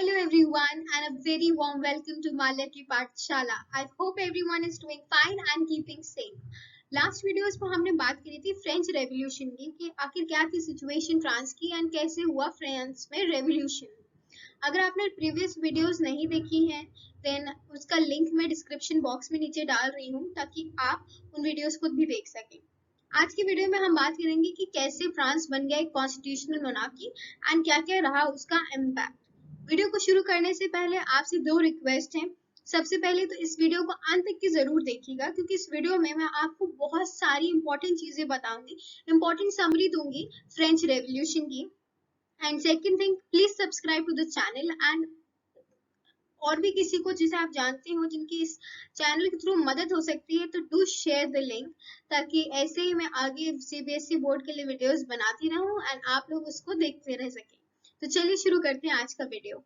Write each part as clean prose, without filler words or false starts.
Hello everyone and a very warm welcome to Malya की पाठशाला. I hope everyone is doing fine and keeping safe. Last videos में हमने बात करी थी फ्रेंच रेवोल्यूशन की कि आखिर क्या थी सिचुएशन फ्रांस की एंड कैसे हुआ फ्रांस में रेवोल्यूशन. अगर आपने प्रीवियस वीडियोस नहीं देखी हैं देन उसका लिंक मैं डिस्क्रिप्शन बॉक्स में नीचे डाल रही हूँ ताकि आप उन वीडियोस को भी देख सकें. आज की वीडियो में हम बात करेंगे कि कैसे फ्रांस बन गया एक कॉन्स्टिट्यूशनल मोनार्की एंड क्या क्या रहा उसका इम्पैक्ट. वीडियो को शुरू करने से पहले आपसे दो रिक्वेस्ट हैं. सबसे पहले तो इस वीडियो को अंत तक की जरूर देखिएगा क्योंकि इस वीडियो में मैं आपको बहुत सारी इंपॉर्टेंट चीजें बताऊंगी, इंपॉर्टेंट समरी दूंगी फ्रेंच रेवोल्यूशन की. And second thing, please subscribe to the channel and और भी किसी को जिसे आप जानते हो जिनकी इस चैनल के थ्रू मदद हो सकती है तो डू शेयर द लिंक ताकि ऐसे ही मैं आगे सीबीएसई बोर्ड के लिए वीडियोस बनाती रहूं एंड आप लोग उसको देखते रह सकें. तो चलिए शुरू करते हैं आज का वीडियो.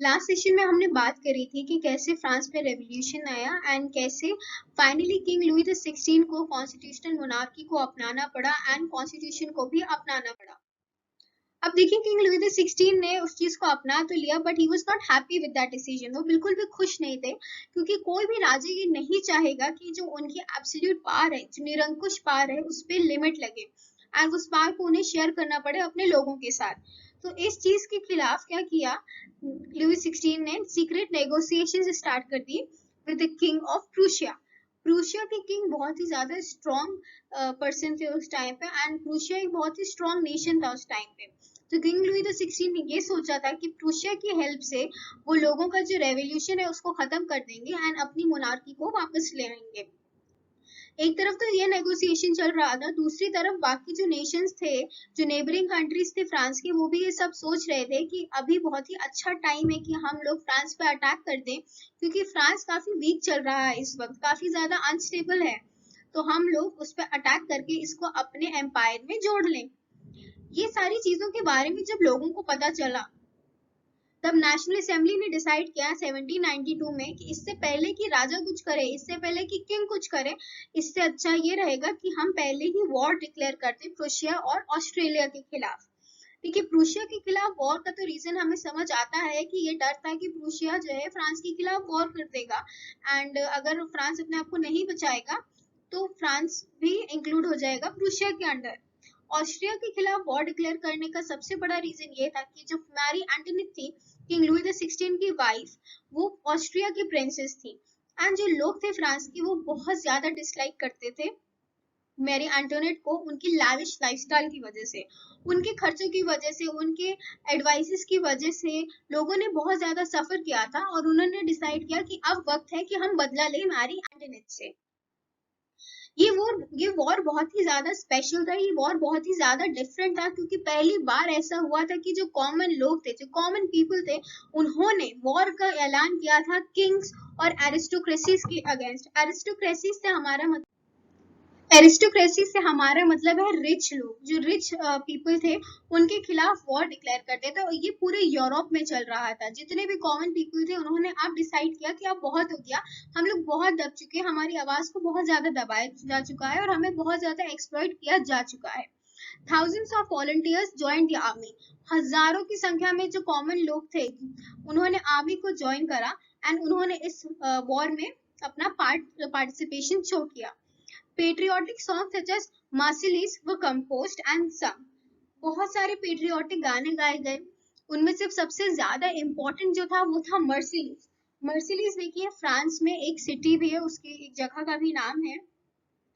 लास्ट सेशन में हमने बात करी थी कि कैसे फ्रांस में रेवोल्यूशन आया एंड कैसे फाइनली किंग लुई द 16 को कॉन्स्टिट्यूशनल मोनार्की को अपनाना पड़ा एंड कॉन्स्टिट्यूशन को भी अपनाना पड़ा. अब देखिए किंग लुई द 16 ने उस चीज को अपना तो लिया but he was not happy with that decision. वो बिल्कुल भी खुश नहीं थे क्योंकि कोई भी राजा ये नहीं चाहेगा कि जो उनकी एब्सोल्यूट पावर है, जो निरंकुश पावर है, उस पर लिमिट लगे एंड उस पावर को उन्हें शेयर करना पड़े अपने लोगों के साथ. तो इस चीज के खिलाफ क्या किया लुई 16 ने, सीक्रेट नेगोशिएशंस स्टार्ट कर दी with the king of Prussia. Prussia के किंग बहुत ही ज्यादा स्ट्रॉन्ग पर्सन थे उस टाइम पे एंड प्रूशिया एक बहुत ही स्ट्रॉन्ग नेशन था उस टाइम पे. तो किंग लुई द 16 ने ये सोचा था कि प्रूशिया की हेल्प से वो लोगों का जो रेवोल्यूशन है उसको खत्म कर देंगे एंड अपनी मोनार्की को वापस ले आएंगे. एक तरफ तो ये नेगोशिएशन चल रहा था, दूसरी तरफ बाकी जो नेशंस थे, जो नेबरिंग कंट्रीज थे फ्रांस के, वो भी ये सब सोच रहे थे कि अभी बहुत ही अच्छा टाइम है कि हम लोग फ्रांस पे अटैक कर दें क्योंकि फ्रांस काफी वीक चल रहा है इस वक्त, काफी ज्यादा अनस्टेबल है. तो हम लोग उस पर अटैक करके इसको अपने एम्पायर में जोड़ लें. ये सारी चीजों के बारे में जब लोगों को पता चला तब नेशनल असेंबली ने डिसाइड किया 1792 में कि इससे पहले कि राजा कुछ करे, इससे पहले कि किंग कुछ करे, इससे अच्छा ये रहेगा कि हम पहले ही वॉर डिक्लेयर कर दें प्रूशिया और ऑस्ट्रेलिया के खिलाफ. देखिए प्रूशिया के खिलाफ वॉर का तो रीजन हमें समझ आता है कि ये डर था कि प्रूशिया जो है फ्रांस के खिलाफ वॉर कर देगा एंड अगर फ्रांस अपने आप को नहीं बचाएगा तो फ्रांस भी इंक्लूड हो जाएगा प्रूशिया के अंडर. ऑस्ट्रिया के खिलाफ वॉर डिक्लेयर करने का सबसे बड़ा रीजन ये था कि जो मैरी एंटोनेट थी, किंग लुई द 16 की वाइफ, वो ऑस्ट्रिया की प्रिंसेस थी एंड जो लोग थे फ्रांस की वो बहुत ज्यादा डिसलाइक करते थे मैरी एंटोनेट को उनकी लैविश लाइफस्टाइल की वजह से, उनके खर्चों की वजह से, उनके एडवाइसेस की वजह से लोगों ने बहुत ज्यादा सफर किया था और उन्होंने डिसाइड किया कि अब वक्त है कि हम बदला लें मैरी एंटोनेट से. ये वॉर बहुत ही ज्यादा स्पेशल था, ये वॉर बहुत ही ज्यादा डिफरेंट था क्योंकि पहली बार ऐसा हुआ था कि जो कॉमन लोग थे, जो कॉमन पीपल थे, उन्होंने वॉर का ऐलान किया था किंग्स और एरिस्टोक्रेसीज के अगेंस्ट. एरिस्टोक्रेसी से हमारा मतलब है रिच लोग, जो रिच पीपल थे उनके खिलाफ वॉर डिक्लेयर करते थे. और ये पूरे यूरोप में चल रहा था. जितने भी कॉमन पीपल थे उन्होंने अब डिसाइड किया कि अब बहुत हो गया, हम लोग बहुत दब चुके हैं, हमारी आवाज को बहुत ज्यादा दबाया जा चुका है और हमें बहुत ज्यादा एक्सप्लॉइट किया जा चुका है. Thousands of volunteers joined the army. हजारों की संख्या में जो कॉमन लोग थे उन्होंने आर्मी को ज्वाइन करा एंड उन्होंने इस वॉर में अपना पार्टिसिपेशन शो किया. Patriotic song such as Marseillaise were composed and सung. बहुत सारे पेट्रियोटिक गाने गाए गए, उनमें से सबसे ज्यादा इम्पोर्टेंट जो था वो था मर्सिलीज. मर्सिलीज देखिए फ्रांस में एक सिटी भी है, उसकी एक जगह का भी नाम है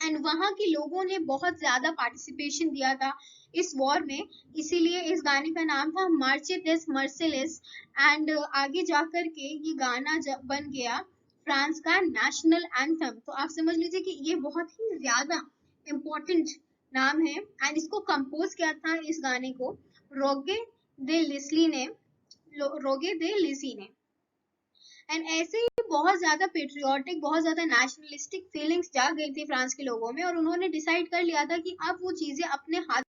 एंड वहां के लोगों ने बहुत ज्यादा पार्टिसिपेशन दिया था इस वॉर में, इसीलिए इस गाने का नाम था मार्चे डेस मर्सिलीज एंड आगे जाकर के ये गाना बन गया फ्रांस का नेशनल एंथम. तो आप समझ लीजिए कि ये बहुत ही ज्यादा इम्पोर्टेंट नाम है एंड इसको कंपोज किया था इस गाने को रोगे दे लिस्ली ने, रोगे दे लिसी ने. एंड ऐसे ही बहुत ज्यादा पेट्रियोटिक, बहुत ज्यादा नेशनलिस्टिक फीलिंग्स जाग गई थी फ्रांस के लोगों में और उन्होंने डिसाइड कर लिया था कि अब वो चीजें अपने हाथ.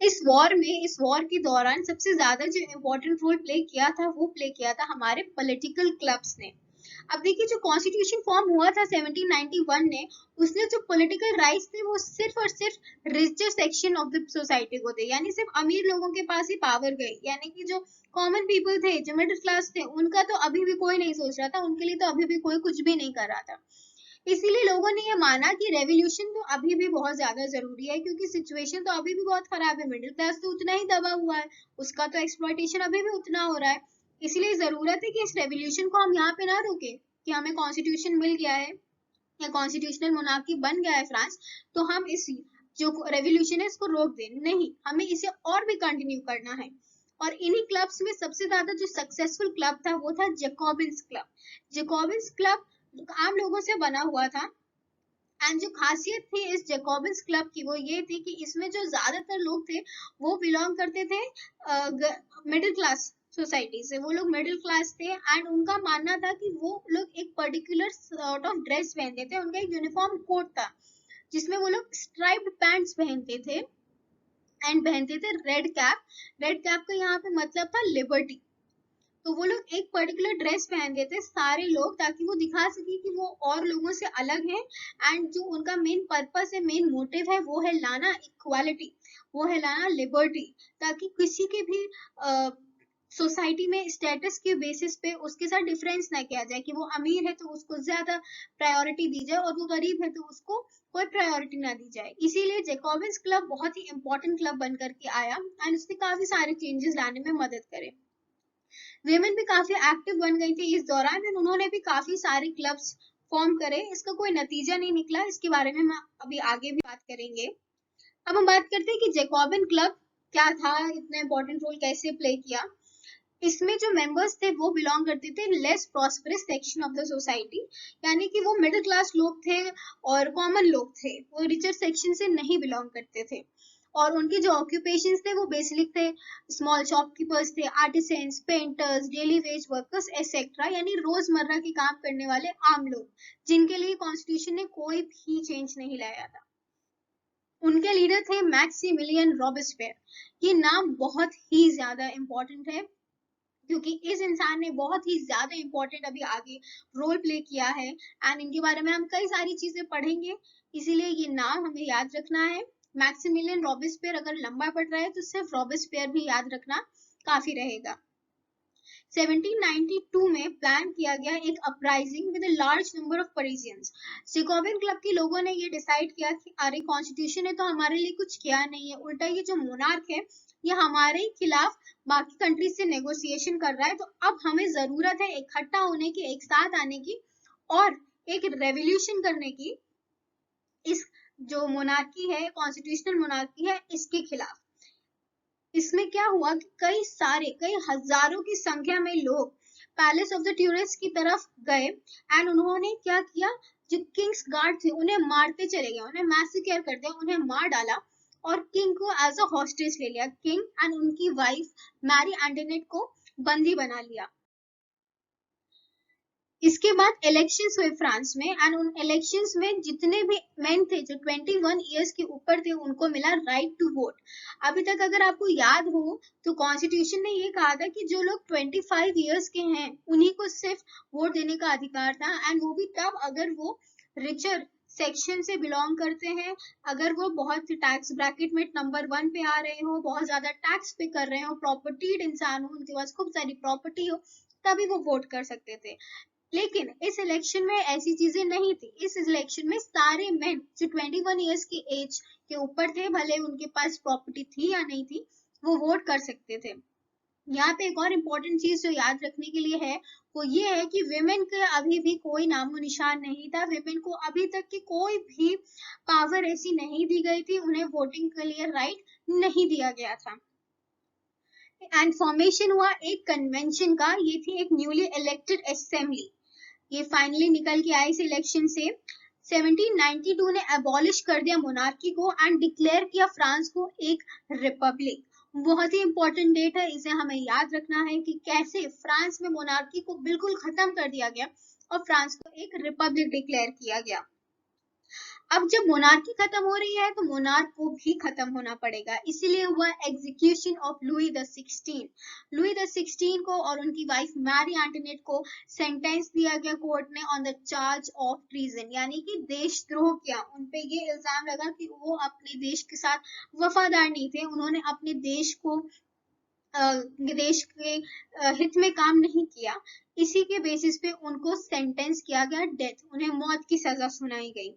इस वॉर के दौरान सबसे ज्यादा जो इम्पोर्टेंट रोल प्ले किया था वो प्ले किया था हमारे पॉलिटिकल क्लब्स ने. अब देखिए जो कॉन्स्टिट्यूशन फॉर्म हुआ था 1791 ने, उसने जो पॉलिटिकल राइट्स थे वो सिर्फ और सिर्फ richer section of the society को थे, यानी सिर्फ अमीर लोगों के पास ही पावर गई, यानी कि जो कॉमन पीपल थे, जो मिडिल क्लास थे, उनका तो अभी भी कोई नहीं सोच रहा था, उनके लिए तो अभी भी कोई कुछ भी नहीं कर रहा था। इसीलिए लोगों ने ये माना कि रेवोल्यूशन तो अभी भी बहुत ज्यादा जरूरी है, क्योंकि सिचुएशन तो अभी भी बहुत खराब है, मिडिल क्लास तो उतना ही दबा हुआ है, उसका तो एक्सप्लॉइटेशन अभी भी उतना हो रहा है। इसलिए जरूरत है कि इस रेवोल्यूशन को हम यहाँ पे ना रोके कि हमें कॉन्स्टिट्यूशन मिल गया है या कॉन्स्टिट्यूशनल मोनार्की बन गया है फ्रांस, तो हम इस जो रेवोल्यूशन है इसको रोक दें, नहीं, हमें इसे और भी कंटिन्यू करना है। और इन्हीं क्लब्स में सबसे ज्यादा जो सक्सेसफुल क्लब था वो था जैकोबिन्स क्लब। जैकोबिन्स क्लब आम लोगों से बना हुआ था, एंड जो खासियत थी इस जैकोबिन्स क्लब की वो ये थी कि इसमें जो ज्यादातर लोग थे वो बिलोंग करते थे मिडिल क्लास सोसाइटी से, वो लोग मिडिल क्लास थे, एंड उनका मानना था कि वो लोग एक पर्टिकुलर सॉर्ट ऑफ ड्रेस पहनते थे, उनका एक यूनिफॉर्म कोड था जिसमें वो लोग स्ट्राइप्ड पैंट्स पहनते थे एंड पहनते थे रेड कैप। रेड कैप का यहाँ पे मतलब था लिबर्टी। तो वो लोग एक पर्टिकुलर ड्रेस पहनते थे सारे लोग, ताकि वो दिखा सके कि वो और लोगों से अलग है, एंड जो उनका मेन पर्पस है, मेन मोटिव है, वो है लाना इक्वालिटी, वो है लाना लिबर्टी, ताकि किसी के भी सोसाइटी में स्टेटस के बेसिस पे उसके साथ डिफरेंस ना किया जाए, कि वो अमीर है तो उसको ज्यादा प्रायोरिटी दी जाए और वो गरीब है तो उसको कोई प्रायोरिटी ना दी जाए। इसीलिए जैकोबिन्स क्लब बहुत ही इंपॉर्टेंट क्लब बन करके आया, एंड उसने काफी सारे चेंजेस लाने में मदद करे। वेमेन भी काफी एक्टिव बन गई थी इस दौरान, एंड उन्होंने भी काफी सारे क्लब्स फॉर्म करे। इसका कोई नतीजा नहीं निकला, इसके बारे में हम अभी आगे भी बात करेंगे। अब हम बात करते हैं कि जैकोबिन क्लब क्या था, इतना इंपॉर्टेंट रोल कैसे प्ले किया। इसमें जो मेंबर्स थे वो बिलोंग करते थे less prosperous section of the society, यानी कि वो मिडिल क्लास लोग थे और कॉमन लोग थे, वो रिचर सेक्शन से नहीं बिलोंग करते थे। और उनके जो ऑक्यूपेशंस थे वो बेसिक थे, स्मॉल शॉपकीपर्स थे, artisans, painters, daily veg workers etcetera, यानी रोजमर्रा के काम करने वाले आम लोग, जिनके लिए कॉन्स्टिट्यूशन ने कोई भी चेंज नहीं लाया था। उनके लीडर थे मैक्सिमिलियन रॉबेस्पियर। ये नाम बहुत ही ज्यादा इंपॉर्टेंट है, क्योंकि इस इंसान ने बहुत ही ज्यादा इंपॉर्टेंट अभी आगे रोल प्ले किया है, एंड इनके बारे में हम कई सारी चीजें पढ़ेंगे, इसीलिए ये नाम हमें याद रखना है। मैक्सिमिलियन रॉबेस्पियर अगर लंबा पड़ रहा है तो सिर्फ रॉबेस्पियर भी याद रखना काफी रहेगा। 1792 में प्लान किया गया एक uprising with a large number of Parisians. Jacobin club के लोगों ने ये डिसाइड किया कि अरे कॉन्स्टिट्यूशन ने तो हमारे लिए कुछ किया नहीं है, उल्टा ये जो मोनार्क है ये हमारे खिलाफ बाकी कंट्रीज से नेगोशिएशन कर रहा है, तो अब हमें जरूरत है इकट्ठा होने की, एक साथ आने की और एक रेवोल्यूशन करने की, इस जो मोनार्की है, कॉन्स्टिट्यूशनल मोनार्की है, इसके खिलाफ। इसमें क्या हुआ कि कई हजारों की संख्या में लोग पैलेस ऑफ द ट्यूरिस्ट की तरफ गए, एंड उन्होंने क्या किया, जो किंग्स गार्ड थे उन्हें मारते चले गए, उन्हें मैसेकर कर दिया, उन्हें मार डाला और किंग को एज अ हॉस्टेज ले लिया। किंग एंड उनकी वाइफ मैरी एंटोनेट को बंदी बना लिया। इसके बाद इलेक्शंस हुए फ्रांस में, एंड उन इलेक्शंस में जितने भी मेन थे जो 21 इयर्स के ऊपर थे उनको मिला राइट टू वोट। अभी तक अगर आपको याद हो तो कॉन्स्टिट्यूशन ने ये कहा था कि जो लोग 25 इयर्स के हैं उन्हीं को सिर्फ वोट देने का अधिकार था, एंड वो भी तब अगर वो रिचर सेक्शन से बिलोंग करते हैं, अगर वो बहुत टैक्स ब्रैकेट में नंबर 1 पे आ रहे हो, बहुत ज्यादा टैक्स पे कर रहे हो, प्रॉपर्टीड इंसान हो, उनके पास खूब सारी प्रॉपर्टी हो, तभी वो वोट कर सकते थे। लेकिन इस इलेक्शन में ऐसी चीजें नहीं थी। इस इलेक्शन में सारे मेन जो 21 इयर्स की एज के ऊपर थे, भले उनके पास प्रॉपर्टी थी या नहीं थी, वो वोट कर सकते थे। यहाँ पे एक और इम्पोर्टेंट चीज जो याद रखने के लिए है वो ये है कि विमेन के अभी भी कोई नामो निशान नहीं था। विमेन को अभी तक की कोई भी पावर ऐसी नहीं दी गई थी, उन्हें वोटिंग के लिए राइट नहीं दिया गया था। एंड फॉर्मेशन हुआ एक कन्वेंशन का, ये थी एक न्यूली इलेक्टेड असेंबली। ये फाइनली निकल के आए इस इलेक्शन से। 1792 ने एबॉलिश कर दिया मोनार्की को एंड डिक्लेयर किया फ्रांस को एक रिपब्लिक। बहुत ही इंपॉर्टेंट डेट है, इसे हमें याद रखना है कि कैसे फ्रांस में मोनार्की को बिल्कुल खत्म कर दिया गया और फ्रांस को एक रिपब्लिक डिक्लेयर किया गया। अब जब मोनार्की खत्म हो रही है तो मोनार्क को भी खत्म होना पड़ेगा, इसीलिए हुआ execution of Louis the 16। Louis the 16 को और उनकी वाइफ मैरी एंटोनेट को सेंटेंस दिया गया कोर्ट ने on the charge of treason, यानी कि देशद्रोह किया। उन पे ये इल्जाम लगा कि वो अपने देश के साथ वफादार नहीं थे, उन्होंने अपने देश को देश के हित में काम नहीं किया। इसी के बेसिस पे उनको सेंटेंस किया गया डेथ, उन्हें मौत की सजा सुनाई गई।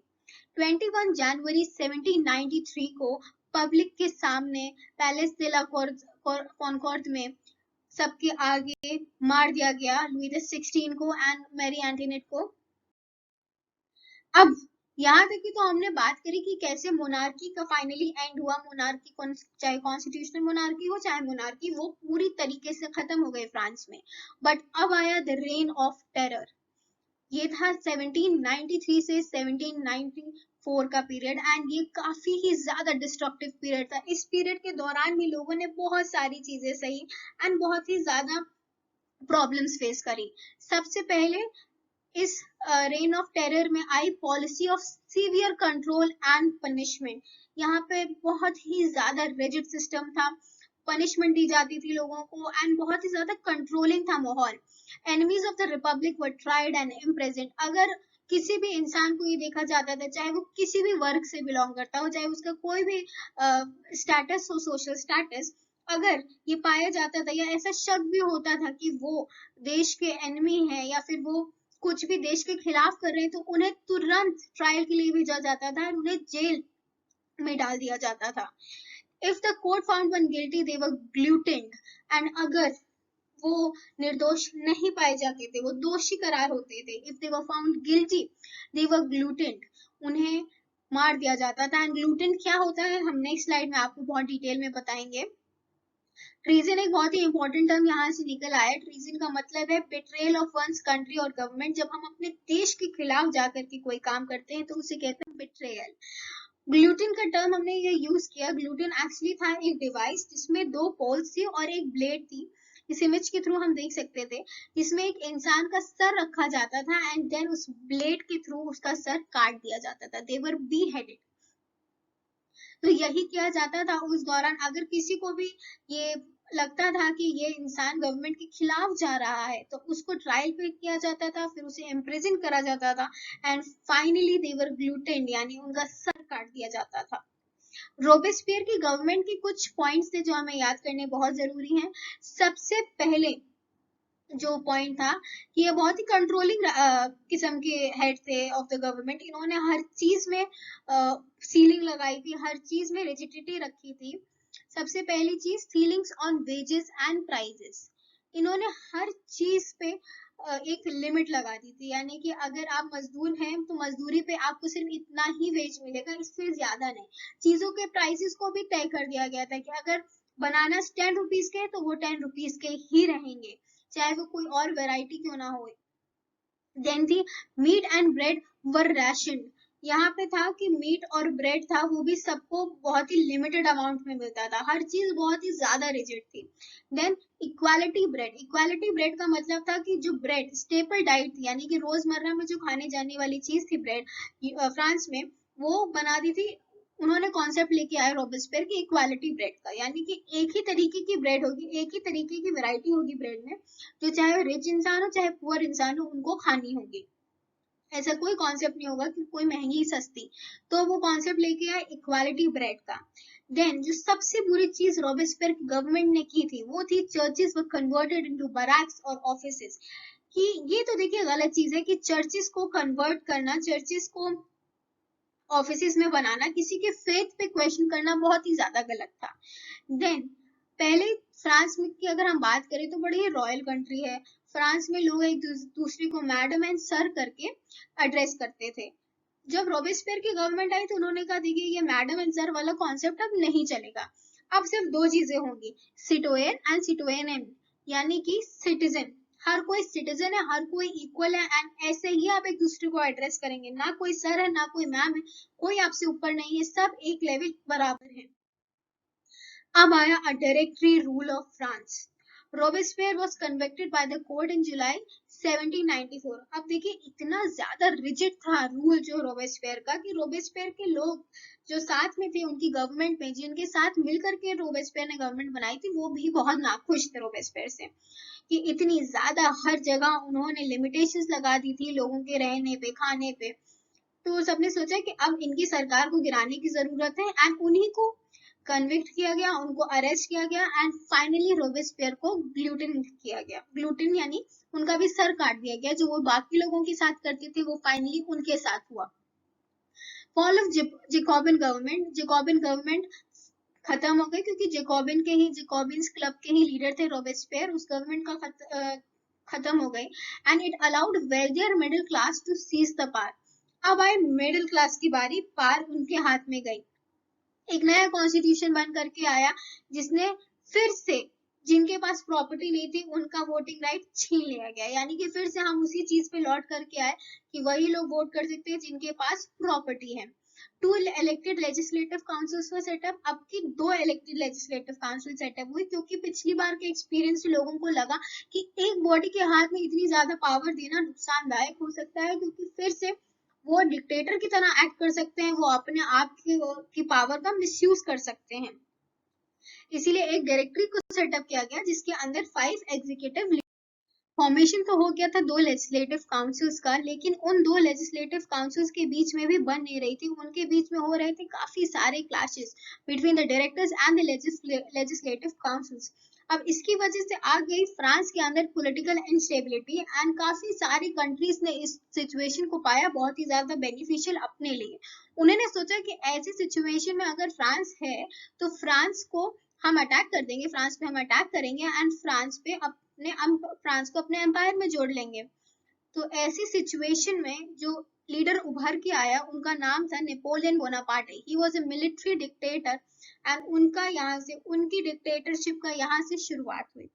21 जनवरी 1793 को पब्लिक के सामने पैलेस दे ला कॉनकॉर्ड में सबके आगे मार दिया गया लुई द 16 को एंड मैरी एंटोनेट को। अब यहाँ तक की तो हमने बात करी कि कैसे मोनार्की का फाइनली एंड हुआ। मोनार्की चाहे कॉन्स्टिट्यूशनल मोनार्की हो चाहे मोनार्की, वो पूरी तरीके से खत्म हो गए फ्रांस में। बट अब आया द रेन ऑफ टेरर। ये था 1793 से 1794 का पीरियड एंड ये काफी ही ज्यादा डिस्ट्रक्टिव पीरियड था। इस पीरियड के दौरान भी लोगों ने बहुत सारी चीजें सही एंड बहुत ही ज्यादा प्रॉब्लम्स फेस करी। सबसे पहले इस रेन ऑफ टेरर में आई policy of severe control and punishment. यहाँ पे बहुत ही ज्यादा रिजिड सिस्टम था, पनिशमेंट दी जाती थी लोगों को एंड बहुत ही ज्यादा कंट्रोलिंग था माहौल। Enemies of the Republic were tried and imprisoned. अगर किसी भी इंसान को ये देखा जाता था, चाहे वो किसी भी वर्ग से बिलोंग करता हो, चाहे उसका कोई भी स्टेटस हो, सोशल स्टेटस, अगर ये पाया जाता था या ऐसा शक भी होता था कि वो देश के एनिमी है या फिर वो कुछ भी देश के खिलाफ कर रहे हैं, तो उन्हें तुरंत ट्रायल के लिए भेजा जाता था और उन्हें जेल में डाल दिया जाता था। If the court found one guilty, they were guillotined. And अगर वो निर्दोष नहीं पाए जाते थे, वो दोषी करार होते थे, if they were found guilty, they were guillotined. उन्हें मार दिया जाता था। एंड ग्लूटेन क्या होता है हम नेक्स्ट स्लाइड में आपको बहुत डिटेल में बताएंगे। ट्रीजन एक बहुत ही इंपॉर्टेंट टर्म यहाँ से निकल आया। ट्रीजन का मतलब है बिट्रेयल ऑफ वंस कंट्री और गवर्नमेंट। जब हम अपने देश के खिलाफ जाकर के कोई काम करते हैं तो उसे कहते हैं बिट्रेयल। ग्लूटेन का टर्म हमने ये यूज किया। ग्लूटेन एक्चुअली था एक डिवाइस जिसमें 2 पोल्स थी और एक ब्लेड थी। इस इमेज के थ्रू हम देख सकते थे, जिसमें एक इंसान का सर रखा जाता था एंड देन उस ब्लेड के थ्रू उसका सर काट दिया जाता था। दे वर बी हेडेड। तो यही किया जाता था उस दौरान। अगर किसी को भी ये लगता था कि ये इंसान गवर्नमेंट के खिलाफ जा रहा है तो उसको ट्रायल पे किया जाता था, फिर उसे इम्प्रिजन करा जाता था एंड फाइनली दे वर ग्लूटेंड, यानी उनका सर काट दिया जाता था। रोबेस्पियर की गवर्नमेंट के कुछ पॉइंट्स थे जो हमें याद करने बहुत जरूरी हैं। सबसे पहले जो पॉइंट था कि ये बहुत ही कंट्रोलिंग किस्म के हेड थे ऑफ द गवर्नमेंट। इन्होंने हर चीज में सीलिंग लगाई थी, हर चीज में रिजिडिटी रखी थी। सबसे पहली चीज ceilings on wages and prices. इन्होंने हर चीज पे एक लिमिट लगा दी थी, यानी कि अगर आप मजदूर हैं तो मजदूरी पे आपको सिर्फ इतना ही वेज मिलेगा, इससे ज्यादा नहीं। चीजों के प्राइसेस को भी तय कर दिया गया था कि अगर बनाना 10 रुपीज के तो वो 10 रुपीज के ही रहेंगे, चाहे वो कोई और वैरायटी क्यों ना हो। Then the meat and bread were ration. यहाँ पे था कि मीट और ब्रेड था वो भी सबको बहुत ही लिमिटेड अमाउंट में मिलता था, हर चीज बहुत ही ज्यादा रिजिड थी। Then equality bread. Equality bread का मतलब था कि जो ब्रेड स्टेपल डाइट थी, यानी कि रोजमर्रा में जो खाने जाने वाली चीज थी ब्रेड, फ्रांस में वो बना दी थी। उन्होंने कॉन्सेप्ट लेके आए रॉबेस्पियर की इक्वालिटी ब्रेड का, यानी कि एक ही तरीके की ब्रेड होगी, एक ही तरीके की वैरायटी होगी ब्रेड में, जो चाहे रिच इंसान हो चाहे पुअर इंसान हो उनको खानी होगी। ऐसा कोई कॉन्सेप्ट नहीं होगा कि कोई महंगी सस्ती। तो वो कॉन्सेप्ट लेके आए इक्वालिटी ब्रेड का। देन जो सबसे बुरी चीज रॉबेस्पियर गवर्नमेंट ने की थी वो थी चर्चेस वर कन्वर्टेड इनटू बैरक्स और ऑफिसेस। कि ये तो देखिए गलत चीज है कि चर्चेस को कन्वर्ट करना, चर्चेस को ऑफिसेस में बनाना, किसी के फेथ पे क्वेश्चन करना बहुत ही ज्यादा गलत था। देन पहले फ्रांस में की अगर हम बात करें तो बड़ी ही रॉयल कंट्री है। फ्रांस में लोग एक दूसरे को मैडम एंड सर करके एड्रेस करते थे। जब रॉबेस्पियर की गवर्नमेंट आई तो उन्होंने कहा देखिए ये मैडम एंड सर वाला कॉन्सेप्ट अब नहीं चलेगा, अब सिर्फ 2 चीजें होंगी, सिटोयन एंड सिटोयन, यानी कि सिटीजन। हर कोई सिटीजन है, हर कोई इक्वल है एंड ऐसे ही आप एक दूसरे को एड्रेस करेंगे। ना कोई सर है ना कोई मैम है, कोई आपसे ऊपर नहीं है, सब एक लेवल बराबर है। अब आया a directory rule of France. Robespierre was convicted by the court in July 1794। अब देखिए इतना ज्यादा रिजिड था रूल जो रोबेस्पियर का कि रोबेस्पियर के लोग जो साथ में थे उनकी गवर्नमेंट में, जिनके साथ मिलकर के रोबेस्पियर ने गवर्नमेंट बनाई थी, वो भी बहुत नाखुश थे रोबेस्पियर से कि इतनी ज्यादा हर जगह उन्होंने लिमिटेशंस लगा दी थी लोगों के रहने पे, खाने पे। तो सबने सोचा कि अब इनकी सरकार को गिराने की जरूरत है एंड उन्हीं को कन्विक्ट किया गया, उनको अरेस्ट किया गया एंड फाइनली रोबेस्पियर को ग्लूटिन किया गया। ग्लूटिन यानी उनका भी सर काट दिया गया। जो वो बाकी लोगों के साथ करते थे वो फाइनली उनके साथ हुआ। फॉल ऑफ जेकोबिन गवर्नमेंट खत्म हो गई क्योंकि जेकोबिन्स क्लब के ही लीडर थे रोबेस्पियर। उस गवर्नमेंट का खत्म हो गई and it allowed wealthier middle class to seize the power. अब आई मिडिल क्लास की बारी, पार उनके हाथ में गई। एक नया कॉन्स्टिट्यूशन बन करके आया जिसने फिर से जिनके पास प्रॉपर्टी नहीं थी उनका वोटिंग राइट छीन लिया गया। यानी कि फिर से हम उसी चीज पे लौट करके आए कि वही लोग वोट कर सकते हैं जिनके पास प्रॉपर्टी है। 2 elected legislative councils were set up. अब की 2 इलेक्टेड लेजिस्लेटिव काउंसिल सेटअप हुई क्योंकि पिछली बार के एक्सपीरियंस से लोगों को लगा कि एक बॉडी के हाथ में इतनी ज्यादा पावर देना नुकसानदायक हो सकता है, क्योंकि फिर से वो डिक्टेटर की तरह एक्ट कर सकते हैं, वो अपने आप की पावर का मिसयूज कर सकते हैं। इसीलिए एक डायरेक्टरी को सेटअप किया गया जिसके अंदर 5 एग्जीक्यूटिव। फॉर्मेशन तो हो गया था 2 लेजिस्लेटिव काउंसिल्स का, लेकिन उन 2 लेजिस्लेटिव काउंसिल्स के बीच में भी बन नहीं रही थी। उनके बीच में हो रहे थे काफी सारे clashes between the directors and the legislative councils. अब इसकी वजह से आ गई फ्रांस के अंदर पॉलिटिकल इंस्टेबिलिटी एंड काफी सारी कंट्रीज ने इस सिचुएशन को पाया बहुत ही ज्यादा बेनिफिशियल अपने लिए। उन्होंने सोचा कि ऐसी सिचुएशन में अगर फ्रांस है तो फ्रांस को हम अटैक कर देंगे, फ्रांस पे हम अटैक करेंगे एंड फ्रांस को अपने एम्पायर में जोड़ लेंगे। तो ऐसी सिचुएशन में जो लीडर उभर के आया उनका नाम था Napoleon Bonaparte. He was a military dictator and उनकी डिक्टेटरशिप का यहाँ से शुरुआत हुई।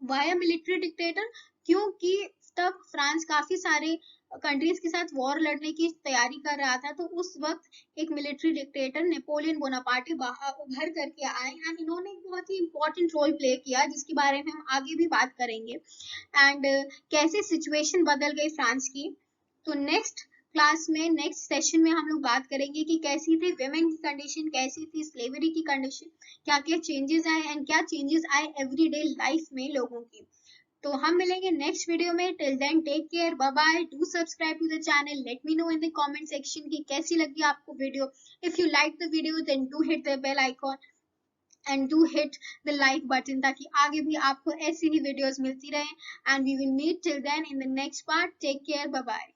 वाया मिलिट्री डिक्टेटर क्योंकि तब फ्रांस काफी सारे कंट्रीज के साथ वॉर लड़ने की तैयारी कर रहा था, तो उस वक्त एक मिलिट्री डिक्टेटर नेपोलियन बोनापार्टे उभर करके आए एंड इन्होंने एक बहुत ही इंपॉर्टेंट रोल प्ले किया जिसके बारे में हम आगे भी बात करेंगे एंड कैसे सिचुएशन बदल गई फ्रांस की। तो नेक्स्ट सेशन में हम लोग बात करेंगे कि कैसी थी वेमेन की कंडीशन, कैसी थी स्लेवरी की कंडीशन, क्या क्या चेंजेस आए एंड क्या चेंजेस आए एवरीडे लाइफ में लोगों की। तो हम मिलेंगे नेक्स्ट वीडियो में। Till then take care, bye bye. Do subscribe to the channel. Let me know in the comment section कि कैसी लगी आपको वीडियो। If you like the video then do hit the bell icon and do hit the like button ताकि आगे भी आपको ऐसी ही वीडियोस मिलती रहे and we will meet till then in the next part. Take care, bye bye.